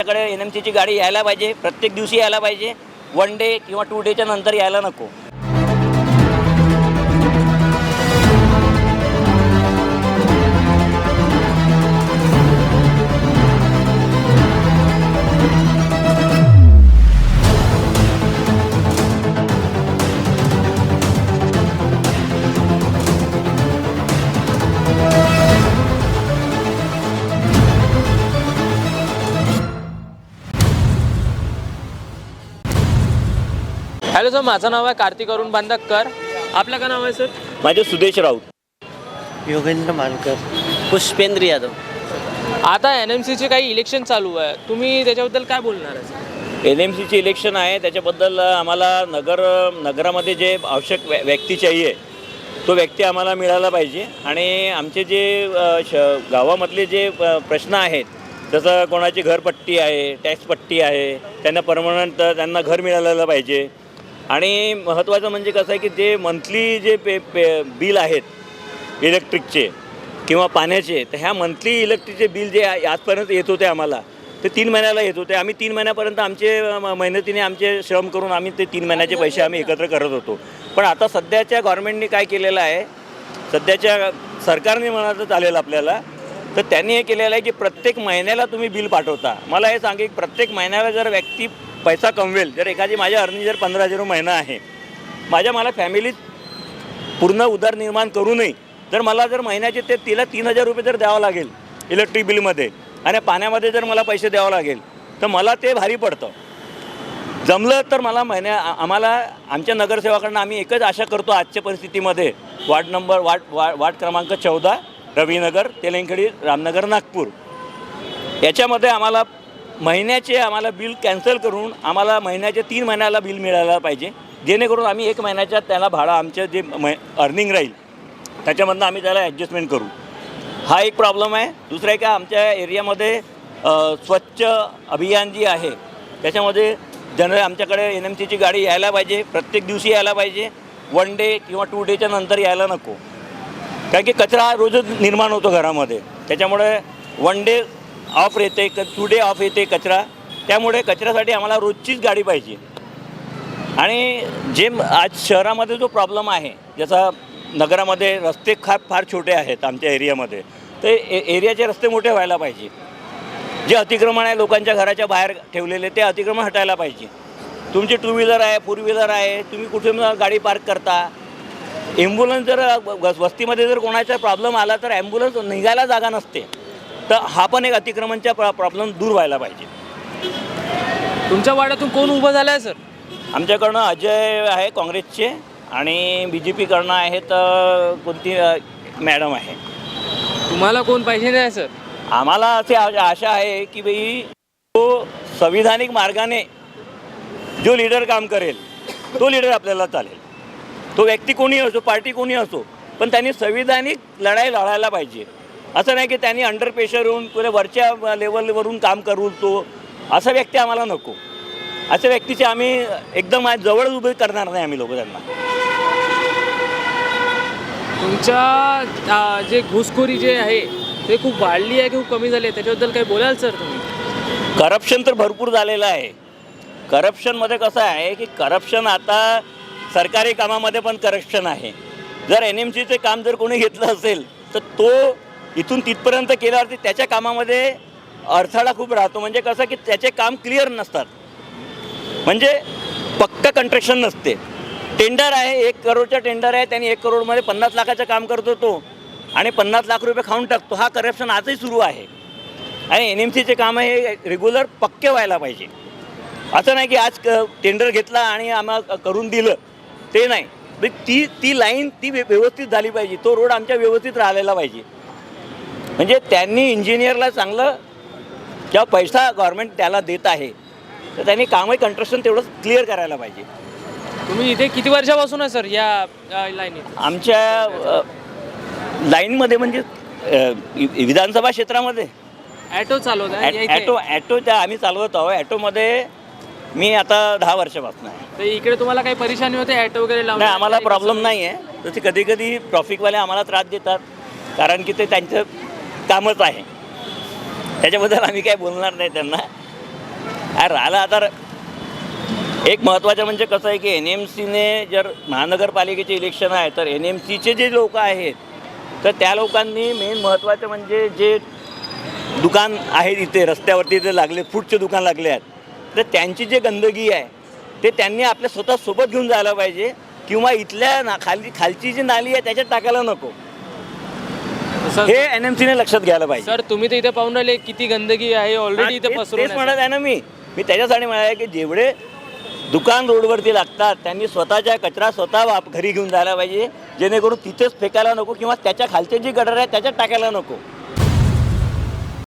आपल्याकडे NMCची गाडी यायला पाहिजे, प्रत्येक दिवशी यायला पाहिजे, 1 डे किंवा 2 डेच्या नंतर यायला नको. हॅलो सर, माझं नाव आहे कार्तिक अरुण बांधकर. आपलं काय नाव आहे सर? माझे सुदेश राऊत. योगेंद्र मानकर. पुष्पेंद्र यादव. आता NMCचे काही इलेक्शन चालू आहे, तुम्ही त्याच्याबद्दल काय बोलणार आहे सर? NMCची इलेक्शन आहे, त्याच्याबद्दल आम्हाला नगरामध्ये जे आवश्यक व्यक्ती चाहिए तो व्यक्ती आम्हाला मिळाला पाहिजे. आणि आमचे जे गावामधले जे प्रश्न आहेत, जसं कोणाची घरपट्टी आहे, टॅक्सपट्टी आहे, त्यांना परमनंट त्यांना घर मिळालेलं पाहिजे. आणि महत्त्वाचं म्हणजे कसं आहे की जे मंथली जे बिल आहेत इलेक्ट्रिकचे किंवा पाण्याचे, तर ह्या मंथली इलेक्ट्रिकचे बिल जे आजपर्यंत येत होते आम्हाला, ते 3 महिन्याला येत होते. आम्ही 3 महिन्यापर्यंत आमचे मेहनतीने आमचे श्रम करून आम्ही ते 3 महिन्याचे पैसे आम्ही एकत्र करत होतो. पण आता सध्याच्या गव्हर्नमेंटने काय केलेलं आहे, सध्याच्या सरकारने म्हणायचं चालेल आपल्याला, तर त्यांनी हे केलेलं आहे की प्रत्येक महिन्याला तुम्ही बिल पाठवता. मला हे सांगे की प्रत्येक महिन्याला जर व्यक्ती पैसा कमवेल, जर एखादी माझ्या अर्निंग जर 15,000 महिना आहे, मला फॅमिलीत पूर्ण उदरनिर्माण करू नये, जर महिन्याचे तिला 3,000 रुपये जर द्यावं लागेल इलेक्ट्रिक बिलमध्ये आणि पाण्यामध्ये जर मला पैसे द्यावं लागेल, तर मला ते भारी पडतं. जमलं तर मला आम्हाला आमच्या नगरसेवकांना आम्ही एकच आशा करतो आजच्या परिस्थितीमध्ये, वार्ड क्रमांक 14 रवीनगर, तेलंगखेडी, रामनगर, नागपूर, याच्यामध्ये आम्हाला महिन्याचे बिल कॅन्सल करून आम्हाला महिन्याचे 3 महिन्याला बिल मिळायला पाहिजे, जेणेकरून आम्ही 1 महिन्याच्या त्याला भाडं आमचं जे अर्निंग राहील त्याच्यामधनं आम्ही त्याला ॲडजस्टमेंट करू. हा एक प्रॉब्लेम आहे. दुसरं आहे का आमच्या एरियामध्ये स्वच्छ अभियान जी आहे त्याच्यामध्ये आमच्याकडे NMCची गाडी यायला पाहिजे, प्रत्येक दिवशी यायला पाहिजे, 1 डे किंवा 2 डेच्या नंतर यायला नको. कारण की कचरा रोजच निर्माण होतो घरामध्ये, त्याच्यामुळे 1 डे ऑफ येते, 2 डे ऑफ येते कचरा, त्यामुळे कचऱ्यासाठी आम्हाला रोजचीच गाडी पाहिजे. आणि जे आज शहरामध्ये जो प्रॉब्लेम आहे, जसा नगरामध्ये रस्ते फार छोटे आहेत आमच्या एरियामध्ये, ते एरियाचे रस्ते मोठे व्हायला पाहिजे. जे अतिक्रमण आहे लोकांच्या घराच्या बाहेर ठेवलेले, ते अतिक्रमण हटायला पाहिजे. तुमची 2 व्हीलर आहे, 4 व्हीलर आहे, तुम्ही कुठे गाडी पार्क करता. ॲम्ब्युलन्स जर वस्तीमध्ये जर कोणाचा प्रॉब्लेम आला तर ॲम्ब्युलन्स निघायला जागा नसते, तर हा पण एक अतिक्रमणचा प्रॉब्लेम दूर व्हायला पाहिजे. तुमच्या वाड्यातून कोण उभं झालं आहे सर? आमच्याकडनं अजय आहे काँग्रेसचे, आणि BJPकडनं आहेत कोणती मॅडम आहे. तुम्हाला कोण पाहिजे नाही सर? आम्हाला असे आशा आहे की भाई तो संविधानिक मार्गाने जो लीडर काम करेल तो लीडर आपल्याला चालेल. तो व्यक्ती कोणी असो, पार्टी कोणी असो, पण त्यांनी संविधानिक लढाई लढायला पाहिजे. असं नाही की त्यांनी अंडर प्रेशर येऊन पुढे वरच्या लेवलवरून काम करू, तो असा व्यक्ती आम्हाला नको. अशा व्यक्तीचे आम्ही एकदम जवळ उभे करणार नाही आम्ही लोक त्यांना. तुमच्या जे घुसखोरी जे आहे ते खूप वाढली आहे की खूप कमी झाली आहे, त्याच्याबद्दल काही बोलाल सर तुम्ही? करप्शन तर भरपूर झालेलं आहे. करप्शनमध्ये कसं आहे की करप्शन आता सरकारी कामामध्ये पण करप्शन आहे. जर NMCचे काम जर कोणी घेतलं असेल तर तो इथून तिथपर्यंत केल्यावरती त्याच्या कामामध्ये अडथळा खूप राहतो. म्हणजे कसं की त्याचे काम क्लिअर नसतात, म्हणजे पक्का कंट्रॅक्शन नसते. टेंडर आहे, 1 करोडचा टेंडर आहे, त्यांनी 1 करोडमध्ये 50 लाखाचं काम करतो तो, आणि 50 लाख रुपये खाऊन टाकतो. हा करप्शन आजही सुरू आहे. आणि NMCचे काम हे रेग्युलर पक्के व्हायला पाहिजे. असं नाही की आज टेंडर घेतला आणि आम्हाला करून दिलं, ते नाही. ती लाईन ती व्यवस्थित झाली पाहिजे, तो रोड आमच्या व्यवस्थित राहिलेला पाहिजे. म्हणजे त्यांनी इंजिनियरला चांगलं जेव्हा पैसा गव्हर्नमेंट त्याला देत आहे, तर त्यांनी कामही कंस्ट्रक्शन तेवढंच क्लिअर करायला पाहिजे. तुम्ही इथे किती वर्षापासून आहे सर या लाईनीत? आमच्या लाईनमध्ये म्हणजे विधानसभा क्षेत्रामध्ये ॲटो चालवत आहे? ॲटो त्या आम्ही चालवत आहोत. ॲटोमध्ये मी आता 10 वर्षापासून आहे. तर इकडे तुम्हाला काही परेशानी होते ॲटो वगैरे लावून? नाही, आम्हाला प्रॉब्लेम नाही आहे. तसे कधी कधी ट्रॉफिकवाले आम्हाला त्रास देतात, कारण की ते त्यांचं कामच आहे, त्याच्याबद्दल आम्ही काय बोलणार नाही त्यांना. राहिलं आता एक महत्त्वाचं म्हणजे कसं आहे की एन एम सीने जर महानगरपालिकेचे इलेक्शन आहे तर एन एम सीचे जे लोक आहेत तर त्या लोकांनी मेन महत्त्वाचं म्हणजे जे दुकान आहेत इथे रस्त्यावरती जे लागले फूडचे दुकान लागले आहेत तर त्यांची जे गंदगी आहे ते त्यांनी आपल्या स्वतः सोबत घेऊन जायला पाहिजे किंवा इथल्या खालची जी नाली आहे त्याच्यात टाकायला नको. हे एन एम सीने लक्षात घ्यायला पाहिजे. सर तुम्ही तर इथे पाहून राहिले किती गंदगी आहे ऑलरेडी इथे तेच पसरवून म्हणत आहे ना मी त्याच्यासाठी म्हणाले की जेवढे दुकान रोडवरती लागतात त्यांनी स्वतःच्या कचरा स्वतः घरी घेऊन जायला पाहिजे जेणेकरून तिथेच फेकायला नको किंवा त्याच्या खालचे जी गटर आहे त्याच्यात टाकायला नको.